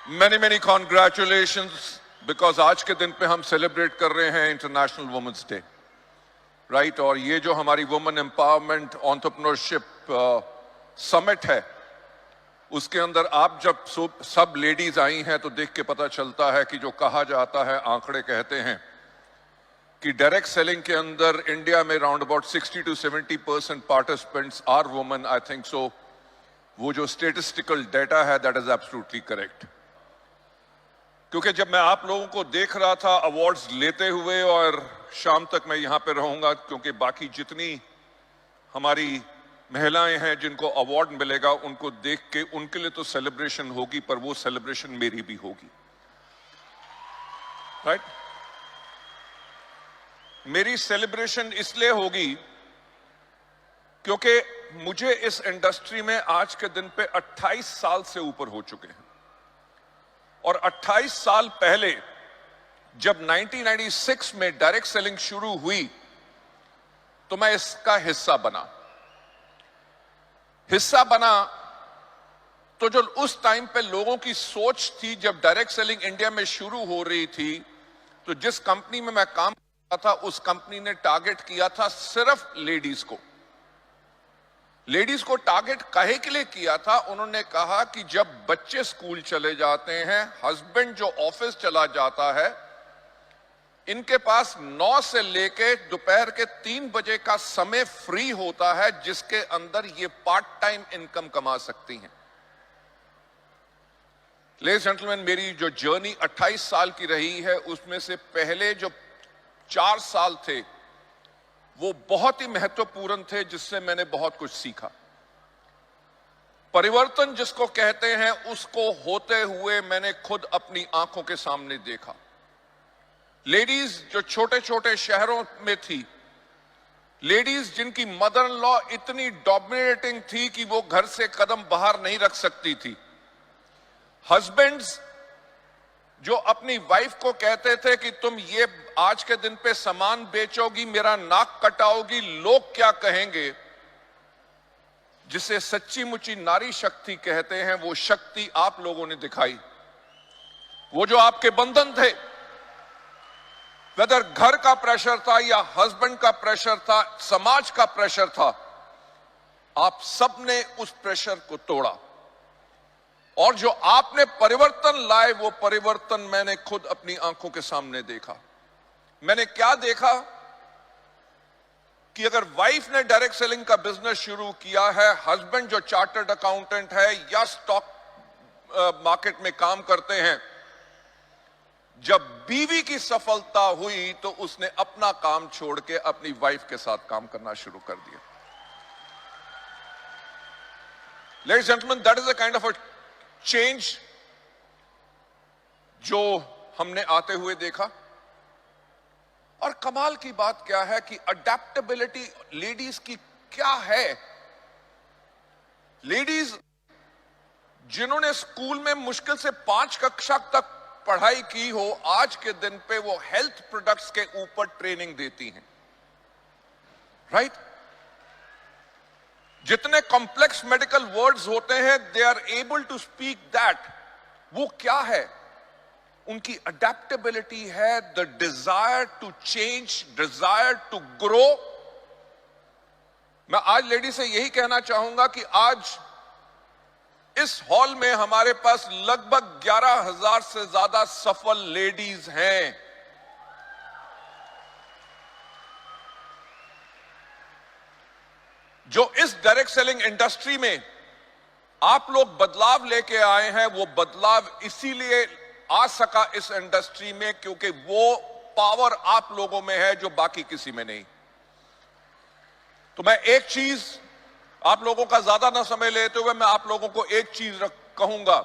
many congratulations because आज के दिन पे हम सेलिब्रेट कर रहे हैं इंटरनेशनल वुमेन्स डे, राइट। और ये जो हमारी वुमेन एम्पावरमेंट एंटरप्रेन्योरशिप समिट है, उसके अंदर आप जब सब लेडीज आई हैं तो देख के पता चलता है कि जो कहा जाता है, आंकड़े कहते हैं कि डायरेक्ट सेलिंग के अंदर इंडिया में round about 60 to 70% participants are women. I think so वो जो स्टेटिस्टिकल डेटा है दैट इज एब्सोल्युटली करेक्ट। क्योंकि जब मैं आप लोगों को देख रहा था अवार्ड्स लेते हुए, और शाम तक मैं यहां पे रहूंगा क्योंकि बाकी जितनी हमारी महिलाएं हैं जिनको अवार्ड मिलेगा उनको देख के उनके लिए तो सेलिब्रेशन होगी, पर वो सेलिब्रेशन मेरी भी होगी, राइट। मेरी सेलिब्रेशन इसलिए होगी क्योंकि मुझे इस इंडस्ट्री में आज के दिन पे 28 साल से ऊपर हो चुके हैं, और 28 साल पहले जब 1996 में डायरेक्ट सेलिंग शुरू हुई तो मैं इसका हिस्सा बना। तो जो उस टाइम पे लोगों की सोच थी, जब डायरेक्ट सेलिंग इंडिया में शुरू हो रही थी, तो जिस कंपनी में मैं काम कर रहा था उस कंपनी ने टारगेट किया था सिर्फ लेडीज को। लेडीज को टारगेट काहे के लिए किया था? उन्होंने कहा कि जब बच्चे स्कूल चले जाते हैं, हस्बैंड जो ऑफिस चला जाता है, इनके पास 9 से लेके दोपहर के 3 बजे का समय फ्री होता है जिसके अंदर ये पार्ट टाइम इनकम कमा सकती हैं। लेडीज एंड जेंटलमैन, मेरी जो जर्नी 28 साल की रही है उसमें से पहले जो 4 साल थे वो बहुत ही महत्वपूर्ण थे, जिससे मैंने बहुत कुछ सीखा। परिवर्तन जिसको कहते हैं उसको होते हुए मैंने खुद अपनी आंखों के सामने देखा। लेडीज जो छोटे छोटे शहरों में थी, लेडीज जिनकी मदर इन लॉ इतनी डोमिनेटिंग थी कि वो घर से कदम बाहर नहीं रख सकती थी, हस्बैंड्स जो अपनी वाइफ को कहते थे कि तुम ये आज के दिन पे सामान बेचोगी, मेरा नाक कटाओगी, लोग क्या कहेंगे, जिसे सच्ची मुच्ची नारी शक्ति कहते हैं, वो शक्ति आप लोगों ने दिखाई। वो जो आपके बंधन थे, वेदर घर का प्रेशर था या हस्बैंड का प्रेशर था, समाज का प्रेशर था, आप सबने उस प्रेशर को तोड़ा। और जो आपने परिवर्तन लाए, वो परिवर्तन मैंने खुद अपनी आंखों के सामने देखा। मैंने क्या देखा कि अगर वाइफ ने डायरेक्ट सेलिंग का बिजनेस शुरू किया है, हस्बैंड जो चार्टर्ड अकाउंटेंट है या स्टॉक मार्केट में काम करते हैं, जब बीवी की सफलता हुई तो उसने अपना काम छोड़ के अपनी वाइफ के साथ काम करना शुरू कर दिया। Ladies and gentleman, that is a kind of a change जो हमने आते हुए देखा। और कमाल की बात क्या है कि अडेप्टेबिलिटी लेडीज की क्या है। लेडीज जिन्होंने स्कूल में मुश्किल से 5 कक्षा तक पढ़ाई की हो, आज के दिन पे वो हेल्थ प्रोडक्ट्स के ऊपर ट्रेनिंग देती हैं, राइट। जितने कॉम्प्लेक्स मेडिकल वर्ड्स होते हैं, they are able to speak that. वो क्या है? उनकी अडेप्टेबिलिटी है, the desire to change, desire to grow. मैं आज लेडी से यही कहना चाहूंगा कि आज इस हॉल में हमारे पास लगभग 11,000 से ज्यादा सफल लेडीज हैं। जो इस डायरेक्ट सेलिंग इंडस्ट्री में आप लोग बदलाव लेके आए हैं, वो बदलाव इसीलिए आ सका इस इंडस्ट्री में क्योंकि वो पावर आप लोगों में है जो बाकी किसी में नहीं। तो मैं एक चीज आप लोगों का ज्यादा ना समय लेते हुए मैं आप लोगों को एक चीज कहूंगा,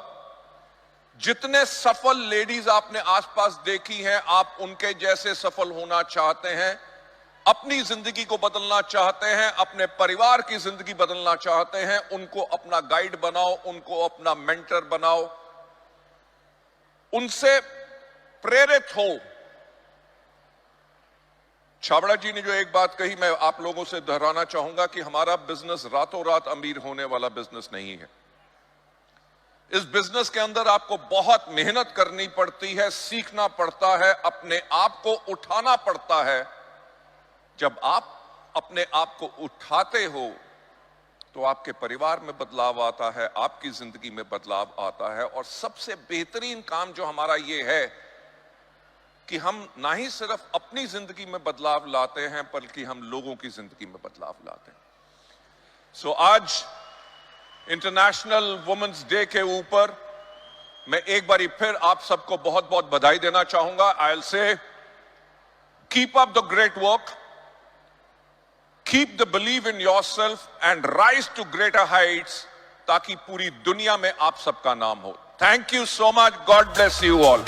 जितने सफल लेडीज आपने आसपास देखी हैं, आप उनके जैसे सफल होना चाहते हैं, अपनी जिंदगी को बदलना चाहते हैं, अपने परिवार की जिंदगी बदलना चाहते हैं, उनको अपना गाइड बनाओ, उनको अपना मेंटर बनाओ, उनसे प्रेरित हो। छाबड़ा जी ने जो एक बात कही, मैं आप लोगों से दोहराना चाहूंगा कि हमारा बिजनेस रातों रात अमीर होने वाला बिजनेस नहीं है। इस बिजनेस के अंदर आपको बहुत मेहनत करनी पड़ती है, सीखना पड़ता है, अपने आप को उठाना पड़ता है। जब आप अपने आप को उठाते हो तो आपके परिवार में बदलाव आता है, आपकी जिंदगी में बदलाव आता है। और सबसे बेहतरीन काम जो हमारा ये है कि हम ना ही सिर्फ अपनी जिंदगी में बदलाव लाते हैं बल्कि हम लोगों की जिंदगी में बदलाव लाते हैं। सो आज इंटरनेशनल वुमेन्स डे के ऊपर मैं एक बारी फिर आप सबको बहुत बहुत बधाई देना चाहूंगा। I will say keep up the great work, keep the believe in yourself and rise to greater heights, ताकि पूरी दुनिया में आप सबका नाम हो। Thank you so much. God bless you all.